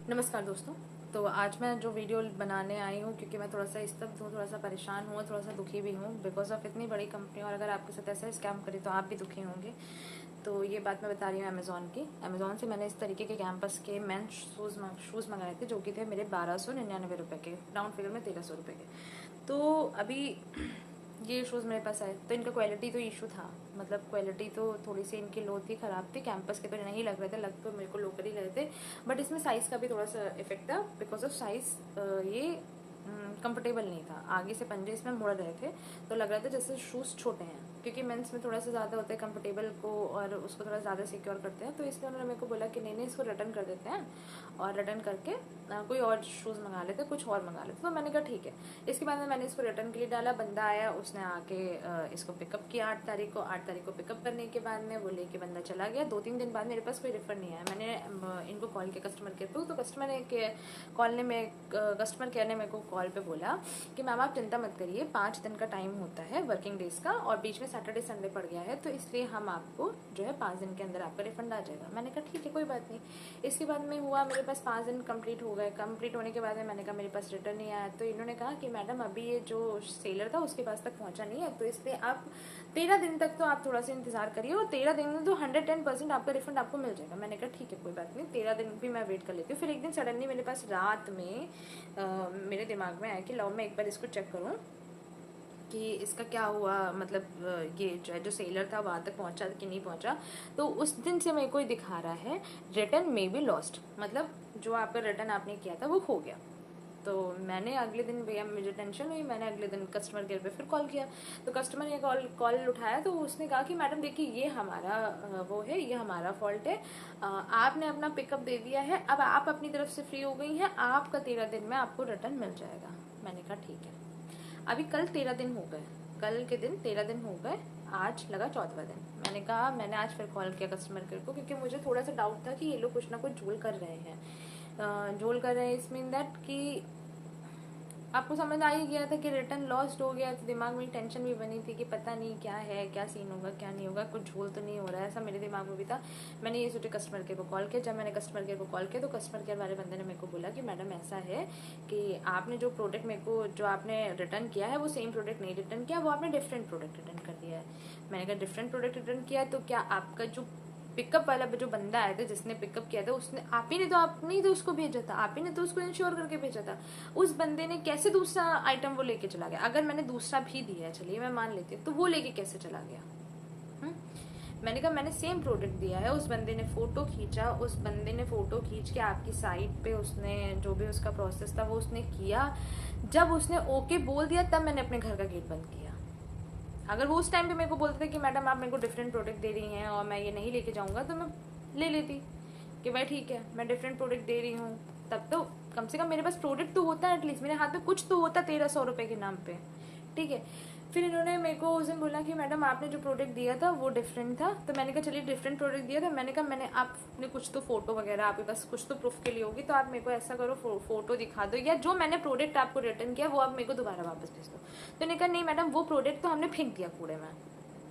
नमस्कार दोस्तों। तो आज मैं जो वीडियो बनाने आई हूँ क्योंकि मैं थोड़ा सा स्तब्ध हूँ, थोड़ा सा परेशान हूँ, थोड़ा सा दुखी भी हूँ बिकॉज ऑफ इतनी बड़ी कंपनी। और अगर आपके साथ ऐसा स्कैम करे तो आप भी दुखी होंगे। तो ये बात मैं बता रही हूँ अमेज़ॉन की। अमेज़ॉन से मैंने इस तरीके के कैंपस के मेन शूज़ मंगाए थे जो कि थे मेरे 1299 रुपये के, राउंड फिगर में 1300 रुपये के। तो अभी ये शूज़ मेरे पास आए तो इनका क्वालिटी तो इशू था, मतलब क्वालिटी तो थोड़ी सी इनकी लो थी, ख़राब थी। कैंपस के तो नहीं लग रहे थे, लग तो मेरे को लोकल ही रहे थे। बट इसमें साइज़ का भी थोड़ा सा इफेक्ट था बिकॉज ऑफ साइज़। ये कंफर्टेबल नहीं था, आगे से पंजे इसमें मुड़ रहे थे तो लग रहा था जैसे शूज़ छोटे हैं, क्योंकि मेंस में थोड़ा सा ज़्यादा होता है कंफर्टेबल को और उसको थोड़ा ज़्यादा सिक्योर करते हैं। तो इसलिए उन्होंने मेरे को बोला कि नहीं इसको रिटर्न कर देते हैं और रिटर्न करके कोई और शूज़ मंगा लेते, कुछ और मंगा लेते। तो मैंने कहा ठीक है। इसके बाद में मैंने इसको रिटर्न के लिए डाला, बंदा आया, उसने आके इसको पिकअप किया 8 तारीख को। 8 तारीख को पिकअप करने के बाद में वो लेके बंदा चला गया। 2-3 दिन बाद मेरे पास कोई रिफंड नहीं आया। मैंने इनको कॉल किया कस्टमर केयर पर, तो कस्टमर केयर ने मेरे को कॉल पे बोला कि मैम आप चिंता मत करिए, 5 दिन का टाइम होता है वर्किंग डेज का, और बीच में सैटरडे संडे पड़ गया है तो इसलिए हम आपको जो है 5 दिन के अंदर आपका रिफंड आ जाएगा। मैंने कहा ठीक है कोई बात नहीं। इसके बाद में हुआ, मेरे पास 5 दिन कंप्लीट हो गए। कंप्लीट होने के बाद में मैंने कहा मेरे पास रिटर्न नहीं आया। तो इन्होंने कहा कि मैडम अभी ये जो सेलर था उसके पास तक पहुंचा नहीं है, तो इसलिए आप 13 दिन तक तो आप थोड़ा सा इंतजार करिए और 13 दिन में तो 110% आपका रिफंड आपको मिल जाएगा। मैंने कहा ठीक है कोई बात नहीं, 13 दिन भी मैं वेट कर लेती हूँ। फिर एक दिन सडनली मेरे पास रात में मेरे दिमाग में आया कि लाओ मैं एक बार इसको चेक करूँ कि इसका क्या हुआ, मतलब ये जो सेलर था वहाँ तक पहुँचा कि नहीं पहुँचा। तो उस दिन से मेरे को दिखा रहा है रिटर्न मे बी लॉस्ट, मतलब जो आपका रिटर्न आपने किया था वो खो गया। तो मैंने अगले दिन, भैया मुझे टेंशन हुई, मैंने अगले दिन कस्टमर केयर पे फिर कॉल किया। तो कस्टमर ने कॉल उठाया तो उसने कहा कि मैडम देखिए ये हमारा वो है, ये हमारा फॉल्ट है, आपने अपना पिकअप दे दिया है, अब आप अपनी तरफ से फ्री हो गई हैं, आपका 13 दिन में आपको रिटर्न मिल जाएगा। मैंने कहा ठीक है। अभी कल 13 दिन हो गए, कल के दिन 13 दिन हो गए, आज लगा 14वां दिन। मैंने कहा, मैंने आज फिर कॉल किया कस्टमर केयर को क्योंकि मुझे थोड़ा सा डाउट था कि ये लोग कुछ ना कुछ झोल कर रहे हैं। झोल कर रहे हैं इस मीन दैट कि आपको समझ आ ही गया था कि रिटर्न लॉस्ट हो गया, तो दिमाग में टेंशन भी बनी थी कि पता नहीं क्या है, क्या सीन होगा, क्या नहीं होगा, कुछ झोल तो नहीं हो रहा है, ऐसा मेरे दिमाग में भी था। मैंने ये सोचे कस्टमर केयर को कॉल किया। जब मैंने कस्टमर केयर को कॉल किया तो कस्टमर केयर वाले बंदे ने मेरे को बोला कि मैडम ऐसा है कि आपने जो प्रोडक्ट मेरे को जो आपने रिटर्न किया है वो सेम प्रोडक्ट नहीं रिटर्न किया, वो आपने डिफरेंट प्रोडक्ट रिटर्न कर दिया है। मैंने कहा डिफरेंट प्रोडक्ट रिटर्न किया है तो क्या आपका जो पिकअप वाला जो बंदा आया था जिसने पिकअप किया था उसने आप ही ने तो उसको भेजा था, आप ही ने तो उसको इंश्योर करके भेजा था। उस बंदे ने कैसे दूसरा आइटम वो लेके चला गया? अगर मैंने दूसरा भी दिया है, चलिए मैं मान लेती हूँ, तो वो लेके कैसे चला गया? मैंने कहा मैंने सेम प्रोडक्ट दिया है। उस बंदे ने फोटो खींचा, उस बंदे ने फोटो खींच के आपकी साइट पे उसने जो भी उसका प्रोसेस था वो उसने किया। जब उसने ओके बोल दिया तब मैंने अपने घर का गेट बंद किया। अगर वो उस टाइम पे मेरे को बोलते थे कि मैडम आप मेरे को डिफरेंट प्रोडक्ट दे रही हैं और मैं ये नहीं लेके जाऊंगा, तो मैं ले लेती कि भाई ठीक है मैं डिफरेंट प्रोडक्ट दे रही हूँ, तब तो कम से कम मेरे पास प्रोडक्ट तो होता है, एटलीस्ट मेरे हाथ में कुछ तो होता 1300 रुपये के नाम पे। ठीक है। फिर इन्होंने मेरे को उस दिन बोला कि मैडम आपने जो प्रोडक्ट दिया था वो डिफरेंट था। तो मैंने कहा चलिए डिफरेंट प्रोडक्ट दिया था, मैंने कहा मैंने आपने कुछ तो फोटो वगैरह आपके पास कुछ तो प्रूफ के लिए होगी, तो आप मेरे को ऐसा करो फोटो दिखा दो या जो मैंने प्रोडक्ट आपको रिटर्न किया वो आप मेरे को दोबारा वापस भेज दो। तो मैंने कहा नहीं मैडम वो प्रोडक्ट तो हमने फेंक दिया कूड़े में।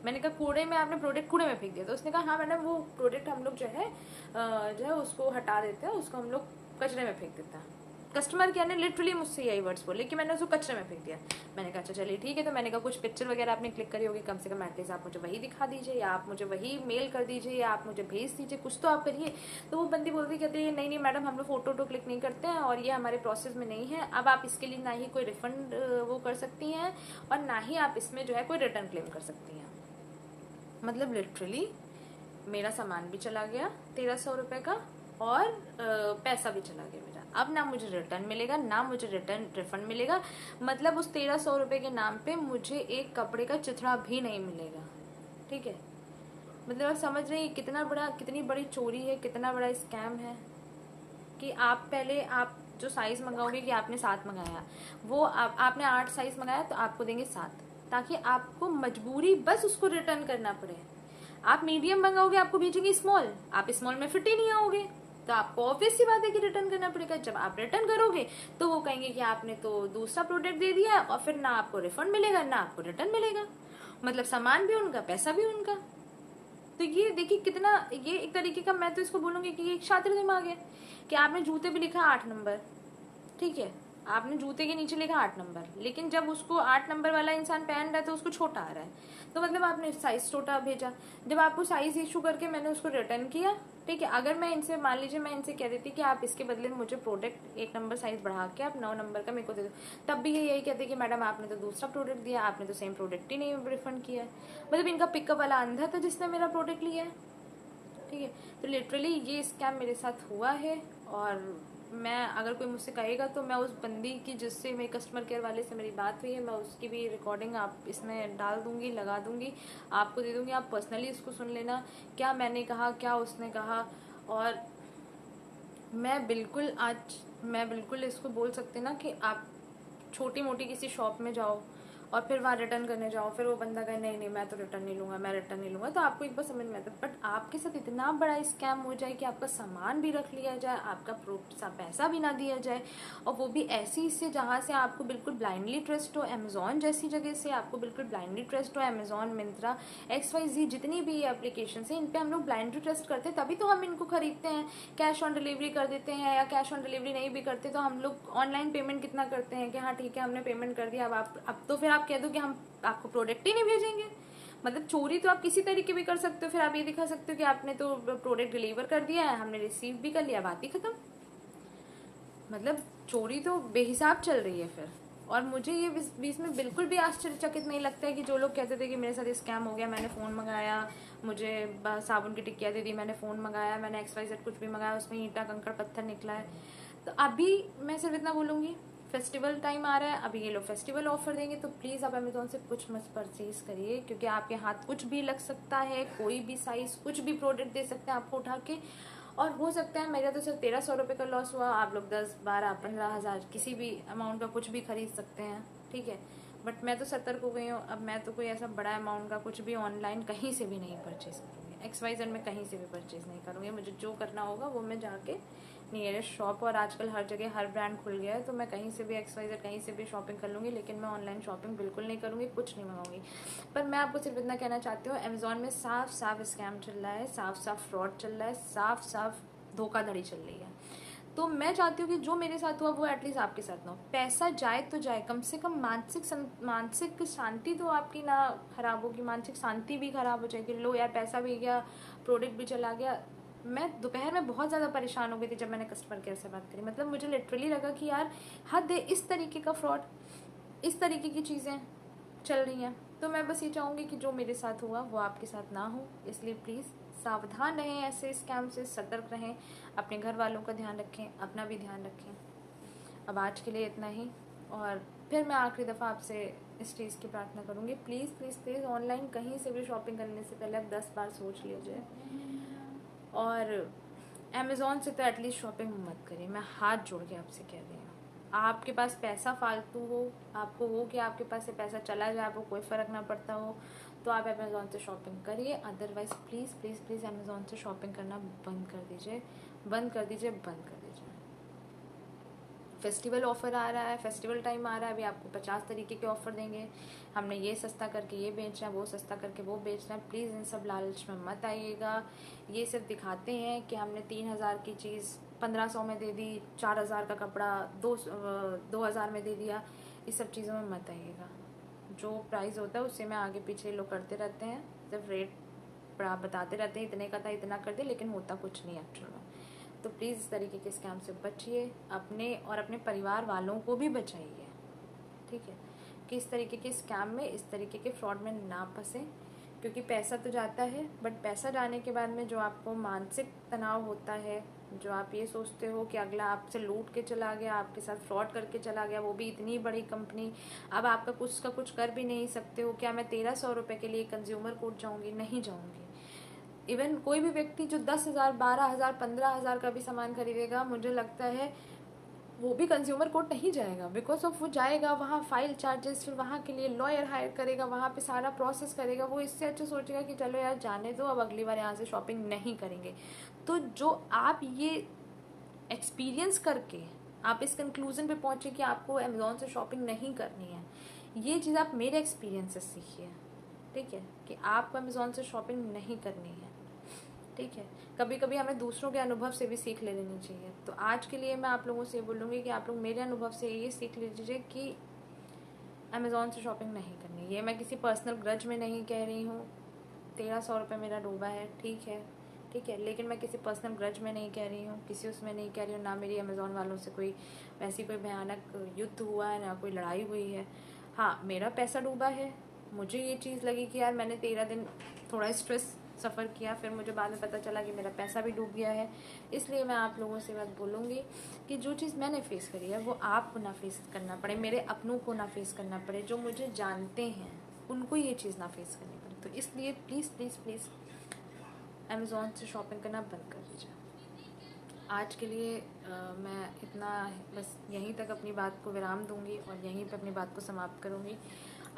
मैंने कहा कूड़े में आपने प्रोडक्ट कूड़े में फेंक दिया? तो उसने कहा हाँ मैडम वो प्रोडक्ट हम लोग जो है उसको हटा देते हैं, उसको हम लोग कचरे में फेंक देते हैं। कस्टमर केयर ने लिटरली मुझसे यही वर्ड्स बोले कि मैंने उसको कचरे में फेंक दिया। मैंने कहा अच्छा चलिए ठीक है। तो मैंने कहा कुछ पिक्चर वगैरह आपने क्लिक करी होगी, कम से कम एटलीस्ट आप मुझे वही दिखा दीजिए या आप मुझे वही मेल कर दीजिए या आप मुझे भेज दीजिए, कुछ तो आप करिए। तो वो बंदी बोलती कहती है नहीं नहीं मैडम हम लोग फोटो क्लिक नहीं करते हैं और ये हमारे प्रोसेस में नहीं है। अब आप इसके लिए ना ही कोई रिफंड वो कर सकती हैं और ना ही आप इसमें जो है कोई रिटर्न क्लेम कर सकती हैं। मतलब लिटरली मेरा सामान भी चला गया 1300 रुपये का और पैसा भी चला गया मेरा। अब ना मुझे रिटर्न मिलेगा ना मुझे रिटर्न रिफंड मिलेगा। मतलब उस 1300 रुपये के नाम पे मुझे एक कपड़े का चिथड़ा भी नहीं मिलेगा। ठीक है। मतलब आप समझ रहे हैं कितनी बड़ी चोरी है, कितना बड़ा स्कैम है कि आप पहले आप जो साइज मंगाओगे कि आपने 7 मंगाया, वो आपने 8 साइज मंगाया तो आपको देंगे 7, ताकि आपको मजबूरी बस उसको रिटर्न करना पड़े। आप मीडियम मंगाओगे आपको भेजेंगे स्मॉल, आप स्मॉल में फिट ही नहीं आओगे तो आपको ऑब्वियस सी बात है कि रिटर्न करना पड़ेगा। जब आप रिटर्न करोगे तो वो कहेंगे कि आपने तो दूसरा प्रोडक्ट दे दिया और फिर ना आपको रिफंड मिलेगा ना आपको रिटर्न मिलेगा। मतलब सामान भी उनका पैसा भी उनका। तो ये देखिए कितना, ये एक तरीके का, मैं तो इसको बोलूँगी कि ये एक शातिर दिमाग है कि आपने जूते पे लिखा 8 नंबर, ठीक है, आपने जूते के नीचे लिखा 8 नंबर, लेकिन जब उसको 8 नंबर वाला इंसान पहन रहा है तो उसको छोटा आ रहा है, तो मतलब आपने साइज छोटा भेजा। जब आपको साइज इशू करके मैंने उसको रिटर्न किया, ठीक है, अगर मैं इनसे, मान लीजिए मैं इनसे कह देती कि आप इसके बदले में मुझे प्रोडक्ट 1 नंबर साइज बढ़ा के आप 9 नंबर का मेरे को दे दो, तब भी ये यही कहते कि मैडम आपने तो दूसरा प्रोडक्ट दिया, आपने तो सेम प्रोडक्ट ही नहीं रिफंड किया है। मतलब इनका पिकअप वाला अंधा था जिसने मेरा प्रोडक्ट लिया है, ठीक है। तो लिटरली ये स्कैम मेरे साथ हुआ है, और मैं, अगर कोई मुझसे कहेगा तो मैं उस बंदी की जिससे मेरी कस्टमर केयर वाले से मेरी बात हुई है, मैं उसकी भी रिकॉर्डिंग आप इसमें डाल दूंगी, लगा दूंगी, आपको दे दूंगी, आप पर्सनली इसको सुन लेना, क्या मैंने कहा, क्या उसने कहा। और मैं बिल्कुल इसको बोल सकते ना कि आप छोटी मोटी किसी शॉप में जाओ और फिर वहाँ रिटर्न करने जाओ, फिर वो बंदा कहे नहीं नहीं मैं तो रिटर्न नहीं लूँगा, मैं रिटर्न नहीं लूँगा, तो आपको एक बार समझ में आता है। बट आपके साथ इतना बड़ा स्कैम हो जाए कि आपका सामान भी रख लिया जाए, आपका पैसा भी ना दिया जाए, और वो भी ऐसी से जहाँ से आपको बिल्कुल ब्लाइंडली ट्रस्ट हो, अमेजोन जैसी जगह से आपको बिल्कुल ब्लाइंडली ट्रस्ट हो, अमेजोन, मिंत्रा, XYZ जितनी भी एप्लीकेशन है इन पर हम लोग ब्लाइंडली ट्रस्ट करते हैं, तभी तो हम इनको खरीदते हैं, कैश ऑन डिलीवरी कर देते हैं, या कैश ऑन डिलीवरी नहीं भी करते तो हम लोग ऑनलाइन पेमेंट कितना करते हैं कि हाँ ठीक है हमने पेमेंट कर दिया, अब तो फिर आप कह दो कि हम आपको प्रोडक्ट ही नहीं भेजेंगे। मतलब चोरी तो आप किसी तरीके भी कर सकते हो, फिर आप ये दिखा सकते हो कि आपने तो प्रोडक्ट डिलीवर कर दिया है, हमने रिसीव भी कर लिया, बात ही खत्म। मतलब चोरी तो बेहिसाब चल रही है फिर। और मुझे ये बीच में बिल्कुल भी आश्चर्यचकित नहीं लगता है कि जो लोग कहते थे कि मेरे साथ स्कैम हो गया, मैंने फ़ोन मंगाया, मुझे साबुन की टिक्किया दे दी, मैंने फ़ोन मंगाया, मैंने XYZ कुछ भी मंगाया, उसमें ईंटा कंकड़ पत्थर निकला है। तो अभी मैं सिर्फ इतना बोलूँगी, फेस्टिवल टाइम आ रहा है, अभी ये लोग फेस्टिवल ऑफर देंगे, तो प्लीज़ आप अमेजोन से कुछ मत परचेज करिए, क्योंकि आपके हाथ कुछ भी लग सकता है, कोई भी साइज कुछ भी प्रोडक्ट दे सकते हैं आपको उठा के, और हो सकता है मेरा तो सिर्फ 1300 रुपये का लॉस हुआ, आप लोग 10, 12, 15 हज़ार किसी भी अमाउंट का कुछ भी खरीद सकते हैं, ठीक है। बट मैं तो सतर्क हो गई हूँ, अब मैं तो कोई ऐसा बड़ा अमाउंट का कुछ भी ऑनलाइन कहीं से भी नहीं परचेज करूँगी, XYZ में कहीं से भी परचेज नहीं करूँगी। मुझे जो करना होगा वो मैं जाके नियरेस्ट शॉप, और आजकल हर जगह हर ब्रांड खुल गया है, तो मैं कहीं से भी XYZ कहीं से भी शॉपिंग कर लूँगी, लेकिन मैं ऑनलाइन शॉपिंग बिल्कुल नहीं करूँगी, कुछ नहीं मंगाऊंगी। पर मैं आपको सिर्फ इतना कहना चाहती हूँ, अमेजोन में साफ साफ स्कैम चल रहा है, साफ साफ फ्रॉड चल रहा है, साफ साफ धोखाधड़ी चल रही है। तो मैं चाहती हूँ कि जो मेरे साथ हुआ वो एटलीस्ट आपके साथ ना हो। पैसा जाए तो जाए, कम से कम मानसिक शांति तो आपकी ना खराब होगी, मानसिक शांति भी खराब हो जाएगी। लो यार, पैसा भी गया, प्रोडक्ट भी चला गया। मैं दोपहर में बहुत ज़्यादा परेशान हो गई थी जब मैंने कस्टमर केयर से बात करी। मतलब मुझे लिटरली लगा कि यार हद है, इस तरीके का फ्रॉड, इस तरीके की चीज़ें चल रही हैं। तो मैं बस ये चाहूँगी कि जो मेरे साथ हुआ वो आपके साथ ना हो, इसलिए प्लीज़ सावधान रहें, ऐसे स्कैम से सतर्क रहें, अपने घर वालों का ध्यान रखें, अपना भी ध्यान रखें। अब आज के लिए इतना ही, और फिर मैं आखिरी दफ़ा आपसे इस चीज़ की प्रार्थना करूँगी, प्लीज़ प्लीज़ प्लीज़ ऑनलाइन कहीं से भी शॉपिंग करने से पहले आप 10 बार सोच लीजिए, और अमेज़ॉन से तो एटलीस्ट शॉपिंग मत करिए। मैं हाथ जोड़ के आपसे कह रही हूँ, आपके पास पैसा फालतू हो, आपको हो कि आपके पास से पैसा चला जाए, आपको कोई फ़र्क ना पड़ता हो, तो आप अमेज़ॉन से शॉपिंग करिए। Otherwise please please please Amazon से शॉपिंग करना बंद कर दीजिए, बंद कर दीजिए, बंद कर दीजिए। फेस्टिवल ऑफर आ रहा है, फेस्टिवल टाइम आ रहा है, अभी आपको 50 तरीके के ऑफर देंगे, हमने ये सस्ता करके ये बेचना है, वो सस्ता करके वो बेचना है। प्लीज़ इन सब लालच में मत आइएगा। ये सिर्फ दिखाते हैं कि हमने 3000 की चीज़ 1500 में दे दी, 4000 का कपड़ा 2000 में दे दिया। इस सब चीज़ों में मत आइएगा। जो प्राइस होता है उससे में आगे पीछे लोग करते रहते हैं, सिर्फ रेट बताते रहते हैं, इतने का था इतना कर दे, लेकिन होता कुछ नहीं एक्चुअल में। तो प्लीज़ इस तरीके के स्कैम से बचिए, अपने और अपने परिवार वालों को भी बचाइए, ठीक है, कि इस तरीके के स्कैम में, इस तरीके के फ्रॉड में ना फंसे। क्योंकि पैसा तो जाता है, बट पैसा जाने के बाद में जो आपको मानसिक तनाव होता है, जो आप ये सोचते हो कि अगला आपसे लूट के चला गया, आपके साथ फ्रॉड करके चला गया, वो भी इतनी बड़ी कंपनी, अब आपका कुछ का कुछ कर भी नहीं सकते हो। क्या मैं 1300 रुपये के लिए कंज्यूमर कोर्ट जाऊँगी? नहीं जाऊँगी। इवन कोई भी व्यक्ति जो 10,000, 12,000, 15,000 का भी सामान खरीदेगा, मुझे लगता है वो भी कंज्यूमर कोर्ट नहीं जाएगा, बिकॉज ऑफ वो जाएगा वहाँ फाइल चार्जेस, फिर वहाँ के लिए लॉयर हायर करेगा, वहाँ पे सारा प्रोसेस करेगा। वो इससे अच्छा सोचेगा कि चलो यार जाने दो, अब अगली बार यहाँ से शॉपिंग नहीं करेंगे। तो जो आप ये एक्सपीरियंस करके आप इस कंक्लूजन पे पहुँचे कि आपको अमेजोन से शॉपिंग नहीं करनी है, ये चीज़ आप मेरे एक्सपीरियंस से सीखिए, ठीक है, कि आपको अमेज़ॉन से शॉपिंग नहीं करनी है। ठीक है, कभी कभी हमें दूसरों के अनुभव से भी सीख ले लेनी चाहिए। तो आज के लिए मैं आप लोगों से बोलूँगी कि आप लोग मेरे अनुभव से ये सीख लीजिए कि अमेज़ॉन से शॉपिंग नहीं करनी। ये मैं किसी पर्सनल ग्रज में नहीं कह रही हूँ। 1300 रुपये मेरा डूबा है, ठीक है, ठीक है, लेकिन मैं किसी पर्सनल ग्रज में नहीं कह रही हूँ, किसी उसमें नहीं कह रही हूँ। ना मेरी अमेज़ॉन वालों से कोई वैसी कोई भयानक युद्ध हुआ है, ना कोई लड़ाई हुई है। हाँ, मेरा पैसा डूबा है। मुझे ये चीज़ लगी कि यार मैंने 13 दिन थोड़ा स्ट्रेस सफ़र किया, फिर मुझे बाद में पता चला कि मेरा पैसा भी डूब गया है। इसलिए मैं आप लोगों से बात बोलूँगी कि जो चीज़ मैंने फेस करी है वो आपको ना फेस करना पड़े, मेरे अपनों को ना फेस करना पड़े, जो मुझे जानते हैं उनको ये चीज़ ना फेस करनी पड़े। तो इसलिए प्लीज़ प्लीज़ प्लीज़ अमेज़ॉन से शॉपिंग करना बंद कर दीजिए। आज के लिए मैं इतना बस यहीं तक अपनी बात को विराम दूंगी और यहीं पे अपनी बात को समाप्त करूंगी।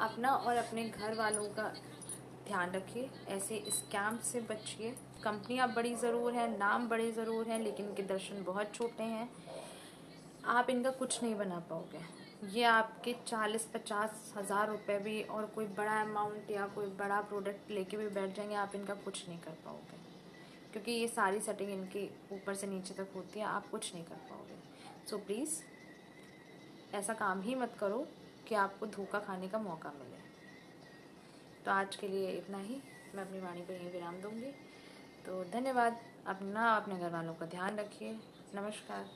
अपना और अपने घर वालों का ध्यान रखिए, ऐसे स्कैम से बचिए। कंपनियां बड़ी ज़रूर हैं, नाम बड़े ज़रूर हैं, लेकिन इनके दर्शन बहुत छोटे हैं। आप इनका कुछ नहीं बना पाओगे। ये आपके 40-50 हज़ार रुपये भी और कोई बड़ा अमाउंट या कोई बड़ा प्रोडक्ट लेके भी बैठ जाएंगे, आप इनका कुछ नहीं कर पाओगे, क्योंकि ये सारी सेटिंग इनकी ऊपर से नीचे तक होती है। आप कुछ नहीं कर पाओगे। सो प्लीज़ ऐसा काम ही मत करो कि आपको धोखा खाने का मौका मिले। तो आज के लिए इतना ही, मैं अपनी वाणी को यहीं विराम दूंगी। तो धन्यवाद। अपना अपने घर वालों का ध्यान रखिए। नमस्कार।